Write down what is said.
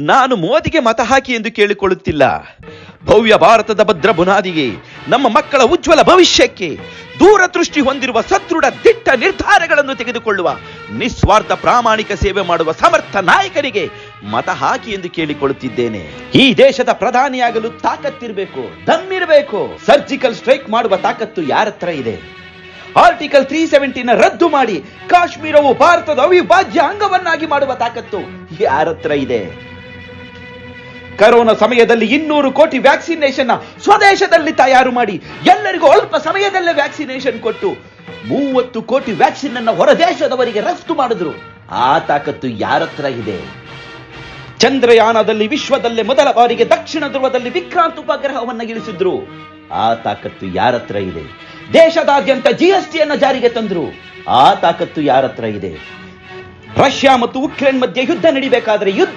ನಾನು ಮೋದಿಗೆ ಮತ ಹಾಕಿ ಎಂದು ಕೇಳಿಕೊಳ್ಳುತ್ತಿಲ್ಲ. ಭವ್ಯ ಭಾರತದ ಭದ್ರ ಬುನಾದಿಗೆ, ನಮ್ಮ ಮಕ್ಕಳ ಉಜ್ವಲ ಭವಿಷ್ಯಕ್ಕೆ, ದೂರದೃಷ್ಟಿ ಹೊಂದಿರುವ ಸದೃಢ ದಿಟ್ಟ ನಿರ್ಧಾರಗಳನ್ನು ತೆಗೆದುಕೊಳ್ಳುವ ನಿಸ್ವಾರ್ಥ ಪ್ರಾಮಾಣಿಕ ಸೇವೆ ಮಾಡುವ ಸಮರ್ಥ ನಾಯಕನಿಗೆ ಮತ ಹಾಕಿ ಎಂದು ಕೇಳಿಕೊಳ್ಳುತ್ತಿದ್ದೇನೆ. ಈ ದೇಶದ ಪ್ರಧಾನಿಯಾಗಲು ತಾಕತ್ತಿರಬೇಕು, ದಮ್ಮಿರಬೇಕು. ಸರ್ಜಿಕಲ್ ಸ್ಟ್ರೈಕ್ ಮಾಡುವ ತಾಕತ್ತು ಯಾರತ್ರ ಇದೆ? ಆರ್ಟಿಕಲ್ 370 ರದ್ದು ಮಾಡಿ ಕಾಶ್ಮೀರವು ಭಾರತದ ಅವಿಭಾಜ್ಯ ಅಂಗವನ್ನಾಗಿ ಮಾಡುವ ತಾಕತ್ತು ಯಾರತ್ರ ಇದೆ? ಕರೋನಾ ಸಮಯದಲ್ಲಿ 200 ಕೋಟಿ ವ್ಯಾಕ್ಸಿನೇಷನ್ ಸ್ವದೇಶದಲ್ಲಿ ತಯಾರು ಮಾಡಿ ಎಲ್ಲರಿಗೂ ಅಲ್ಪ ಸಮಯದಲ್ಲೇ ವ್ಯಾಕ್ಸಿನೇಷನ್ ಕೊಟ್ಟು 30 ಕೋಟಿ ವ್ಯಾಕ್ಸಿನ್ ಅನ್ನು ಹೊರದೇಶದವರಿಗೆ ರಫ್ತು ಮಾಡಿದ್ರು. ಆ ತಾಕತ್ತು ಯಾರತ್ರ ಇದೆ? ಚಂದ್ರಯಾನದಲ್ಲಿ ವಿಶ್ವದಲ್ಲೇ ಮೊದಲ ಬಾರಿಗೆ ದಕ್ಷಿಣ ಧ್ರುವದಲ್ಲಿ ವಿಕ್ರಾಂತ್ ಉಪಗ್ರಹವನ್ನು ಇಳಿಸಿದ್ರು. ಆ ತಾಕತ್ತು ಯಾರತ್ರ ಇದೆ? ದೇಶದಾದ್ಯಂತ GST ಜಾರಿಗೆ ತಂದ್ರು. ಆ ತಾಕತ್ತು ಯಾರತ್ರ ಇದೆ? ರಷ್ಯಾ ಮತ್ತು ಉಕ್ರೇನ್ ಮಧ್ಯೆ ಯುದ್ಧ ನಡಿಬೇಕಾದ್ರೆ ಯುದ್ಧ